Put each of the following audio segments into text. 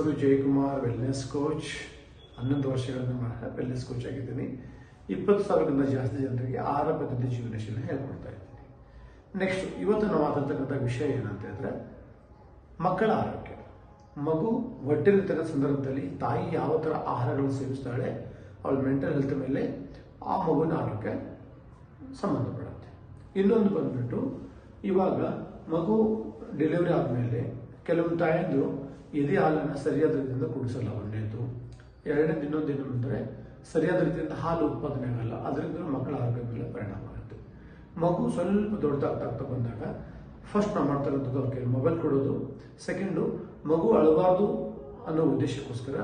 ಹೆಸರು Jayakumar, wellness coach. 11 ವರ್ಷಗಳಿಂದ wellness coach ಆಗಿದ್ದೀನಿ. 20,000ಕ್ಕಿಂತ ಜಾಸ್ತಿ ಜನರಿಗೆ ಆಹಾರ ಪದ್ಧತಿ ಜೀವನ ಶೈಲಿ ಹೇಳ್ಕೊಡ್ತಾ ಇದ್ದೀನಿ. ನೆಕ್ಸ್ಟ್ ಇವತ್ತು ನಾವು ಮಾತಾಡ್ತಕ್ಕಂಥ ವಿಷಯ ಏನಂತ ಹೇಳಿದ್ರೆ ಮಕ್ಕಳ ಆರೋಗ್ಯ. ಮಗು ಹೊಟ್ಟೆಲಿರ್ತಕ್ಕಂಥ ಸಂದರ್ಭದಲ್ಲಿ ತಾಯಿ ಯಾವ ಥರ ಆಹಾರಗಳನ್ನು ಸೇವಿಸ್ತಾಳೆ ಅವಳ ಮೆಂಟಲ್ ಹೆಲ್ತ್ ಮೇಲೆ ಆ ಮಗುವಿನ ಆರೋಗ್ಯ ಸಂಬಂಧಪಡುತ್ತೆ. ಇನ್ನೊಂದು ಬಂದ್ಬಿಟ್ಟು ಇವಾಗ ಮಗು ಡೆಲಿವರಿ ಆದಮೇಲೆ ಕೆಲವೊಂದು ತಾಯಂದು ಎದೆ ಹಾಲನ್ನು ಸರಿಯಾದ ರೀತಿಯಿಂದ ಕುಡಿಸಲ್ಲ. ಒಂದೇದು. ಎರಡನೇದು ಇನ್ನೊಂದು ಏನು ಅಂದರೆ ಸರಿಯಾದ ರೀತಿಯಿಂದ ಹಾಲು ಉತ್ಪಾದನೆ ಆಗಲ್ಲ. ಅದರಿಂದ ಮಕ್ಕಳ ಆರೋಗ್ಯದ ಮೇಲೆ ಪರಿಣಾಮ ಆಗುತ್ತೆ. ಮಗು ಸ್ವಲ್ಪ ದೊಡ್ಡದಾಗ್ತಾ ಬಂದಾಗ ಫಸ್ಟ್ ನಾವು ಮಾಡ್ತಕ್ಕಂಥದ್ದು ಅವ್ರಿಗೆ ಮೊಬೈಲ್ ಕೊಡೋದು. ಸೆಕೆಂಡು, ಮಗು ಅಳಬಾರ್ದು ಅನ್ನೋ ಉದ್ದೇಶಕ್ಕೋಸ್ಕರ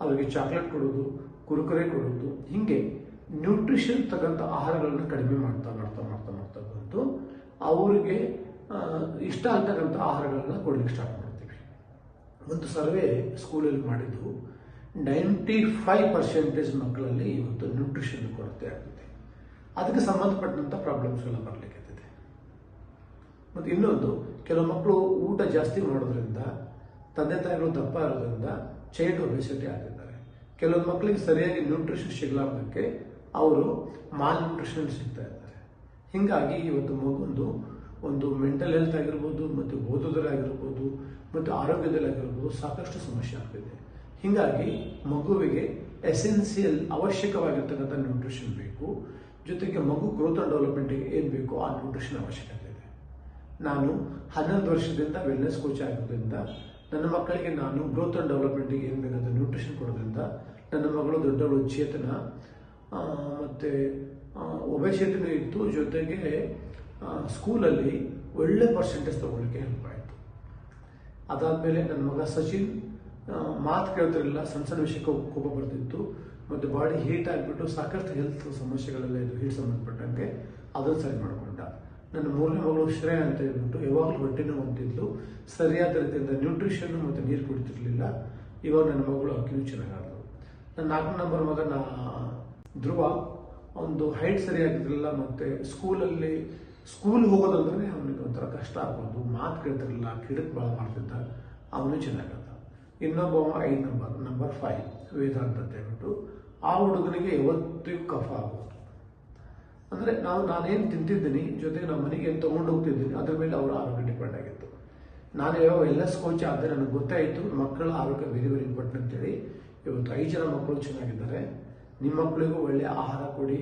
ಅವರಿಗೆ ಚಾಕ್ಲೇಟ್ ಕೊಡೋದು, ಕುರುಕುರೆ ಕೊಡೋದು. ಹೀಗೆ ನ್ಯೂಟ್ರಿಷನ್ ತಕ್ಕಂಥ ಆಹಾರಗಳನ್ನು ಕಡಿಮೆ ಮಾಡ್ತಾ ಬಂತು ಅವರಿಗೆ ಇಷ್ಟ ಆಗ್ತಕ್ಕಂಥ ಆಹಾರಗಳನ್ನ ಕೊಡ್ಲಿಕ್ಕೆ ಸ್ಟಾರ್ಟ್ ಮಾಡ್ತೀವಿ. ಒಂದು ಸರ್ವೆ ಸ್ಕೂಲಲ್ಲಿ ಮಾಡಿದ್ದು 95% ಮಕ್ಕಳಲ್ಲಿ ಇವತ್ತು ನ್ಯೂಟ್ರಿಷನ್ ಕೊರತೆ ಆಗ್ತಿದೆ. ಅದಕ್ಕೆ ಸಂಬಂಧಪಟ್ಟಂಥ ಪ್ರಾಬ್ಲಮ್ಸ್ ಎಲ್ಲ ಬರಲಿಕ್ಕೆ. ಮತ್ತು ಇನ್ನೊಂದು, ಕೆಲವು ಮಕ್ಕಳು ಊಟ ಜಾಸ್ತಿ ಮಾಡೋದ್ರಿಂದ ತಂದೆ ತಾಯಿಗಳು ದಪ್ಪ ಇರೋದ್ರಿಂದ ಚೈಲ್ಡ್ ಒಬೆಸಿಟಿ ಆಗ್ತಿದ್ದಾರೆ. ಕೆಲವೊಂದು ಮಕ್ಕಳಿಗೆ ಸರಿಯಾಗಿ ನ್ಯೂಟ್ರಿಷನ್ ಸಿಗಲಾರ್ದಕ್ಕೆ ಅವರು ಮಾಲ್ ನ್ಯೂಟ್ರಿಷನ್ ಸಿಗ್ತಾ ಇದ್ದಾರೆ. ಹೀಗಾಗಿ ಇವತ್ತು ಮಗುಂದು ಒಂದು ಮೆಂಟಲ್ ಹೆಲ್ತ್ ಆಗಿರ್ಬೋದು, ಮತ್ತು ಓದೋದರಾಗಿರ್ಬೋದು, ಮತ್ತು ಆರೋಗ್ಯದಲ್ಲಾಗಿರ್ಬೋದು ಸಾಕಷ್ಟು ಸಮಸ್ಯೆ ಆಗ್ತಿದೆ. ಹೀಗಾಗಿ ಮಗುವಿಗೆ ಎಸೆನ್ಸಿಯಲ್ ಅವಶ್ಯಕವಾಗಿರ್ತಕ್ಕಂಥ ನ್ಯೂಟ್ರಿಷನ್ ಬೇಕು. ಜೊತೆಗೆ ಮಗು ಗ್ರೋತ್ ಆ್ಯಂಡ್ ಡೆವಲಪ್ಮೆಂಟಿಗೆ ಏನು ಬೇಕೋ ಆ ನ್ಯೂಟ್ರಿಷನ್ ಅವಶ್ಯಕತೆ ಇದೆ. ನಾನು 11 ವರ್ಷದಿಂದ ವೆಲ್ನೆಸ್ ಕೋಚ್ ಆಗಿರೋದ್ರಿಂದ ನನ್ನ ಮಕ್ಕಳಿಗೆ ನಾನು ಗ್ರೋತ್ ಆ್ಯಂಡ್ ಡೆವಲಪ್ಮೆಂಟಿಗೆ ಏನು ಬೇಕಾದ ನ್ಯೂಟ್ರಿಷನ್ ಕೊಡೋದ್ರಿಂದ ನನ್ನ ಮಗಳು ದೊಡ್ಡವಳು ಚೇತನ ಮತ್ತು ಒಬೆಸಿಟಿನೂ ಇತ್ತು. ಜೊತೆಗೆ ಸ್ಕೂಲಲ್ಲಿ ಒಳ್ಳೆ ಪರ್ಸೆಂಟೇಜ್ ತೊಗೊಳ್ಳಿಕ್ಕೆ ಹೆಲ್ಪ್ ಆಯಿತು. ಅದಾದಮೇಲೆ ನನ್ನ ಮಗ ಸಚಿನ್ ಮಾತು ಕೇಳ್ತಿರಲಿಲ್ಲ, ಸಣ್ಣ ವಿಷಯಕ್ಕೆ ಕೋಪ ಬರ್ತಿತ್ತು, ಮತ್ತು ಬಾಡಿ ಹೀಟ್ ಆಗಿಬಿಟ್ಟು ಸಾಕಷ್ಟು ಹೆಲ್ತ್ ಸಮಸ್ಯೆಗಳೆಲ್ಲ ಇದು ಹೀಟ್ ಸಂಬಂಧಪಟ್ಟಂಗೆ ಅದನ್ನು ಸರಿ ಮಾಡಿಕೊಂಡ. ನನ್ನ 3ನೇ ಮಗಳು ಶ್ರೇಯ ಅಂತ ಹೇಳ್ಬಿಟ್ಟು ಯಾವಾಗಲೂ ಹೊಟ್ಟೆನೂ ಹೊಂದಿದ್ಲು, ಸರಿಯಾದ ರೀತಿಯಿಂದ ನ್ಯೂಟ್ರಿಷನ್ ಮತ್ತು ನೀರು ಕುಡಿತಿರ್ಲಿಲ್ಲ. ಇವಾಗ ನನ್ನ ಮಗಳು ಅಕ್ಕಿನೂ ಚೆನ್ನಾಗಾದಳು. ನನ್ನ 4ನೇ ನಂಬರ್ ಮಗ ಧ್ರುವ ಒಂದು ಹೈಟ್ ಸರಿಯಾಗಿರಲಿಲ್ಲ, ಮತ್ತು ಸ್ಕೂಲ್ ಹೋಗೋದಂದ್ರೆ ಅವನಿಗೆ ಒಂಥರ ಕಷ್ಟ ಆಗ್ಬೋದು, ಮಾತು ಕೇಳ್ತಿರಲಿಲ್ಲ, ಕಿಡಕ್ ಭಾಳ ಮಾಡ್ತಿದ್ದ, ಅವನು ಚೆನ್ನಾಗದ. ಇನ್ನೊಬ್ಬ 5 ನಂಬರ್ 5 ವೇದಾಂತ ಅಂತ ಹೇಳ್ಬಿಟ್ಟು ಆ ಹುಡುಗನಿಗೆ ಯಾವತ್ತಿಗೂ ಕಫ ಆಗೋದು. ಅಂದರೆ ನಾನೇನು ತಿಂತಿದ್ದೀನಿ ಜೊತೆಗೆ ನಮ್ಮ ಮನೆಗೆ ಏನು ತೊಗೊಂಡು ಹೋಗ್ತಿದ್ದೀನಿ ಅದ್ರ ಮೇಲೆ ಅವರ ಆರೋಗ್ಯ ಡಿಪೆಂಡ್ ಆಗಿತ್ತು. ನಾನು ಯಾವ ವೆಲ್ನೆಸ್ ಕೋಚ್ ಆದರೆ ನನಗೆ ಗೊತ್ತಾಯಿತು ಮಕ್ಕಳ ಆರೋಗ್ಯ ವೆರಿ ವೆರಿ ಇಂಪಾರ್ಟೆಂಟ್ ಅಂತೇಳಿ. ಇವತ್ತು 5 ಜನ ಮಕ್ಕಳು ಚೆನ್ನಾಗಿದ್ದಾರೆ. ನಿಮ್ಮ ಮಕ್ಕಳಿಗೂ ಒಳ್ಳೆಯ ಆಹಾರ ಕೊಡಿ,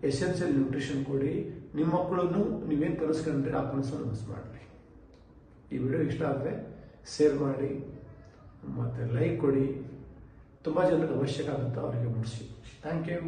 ಎಸೆನ್ಷಿಯಲ್ ನ್ಯೂಟ್ರಿಷನ್ ಕೊಡಿ. ನಿಮ್ಮ ಮಕ್ಕಳನ್ನು ನೀವೇನು ಕಲಿಸ್ಕೊಂಡ್ರೆ ಆ ಕನಸನ್ನು ಮಿಸ್ ಮಾಡಲಿ. ಈ ವಿಡಿಯೋ ಇಷ್ಟ ಆದರೆ ಶೇರ್ ಮಾಡಿ ಮತ್ತು ಲೈಕ್ ಕೊಡಿ. ತುಂಬ ಜನರಿಗೆ ಅವಶ್ಯಕ ಆಗುತ್ತೆ ಅವರಿಗೆ ಮುಡಿಸಿ. Thank you.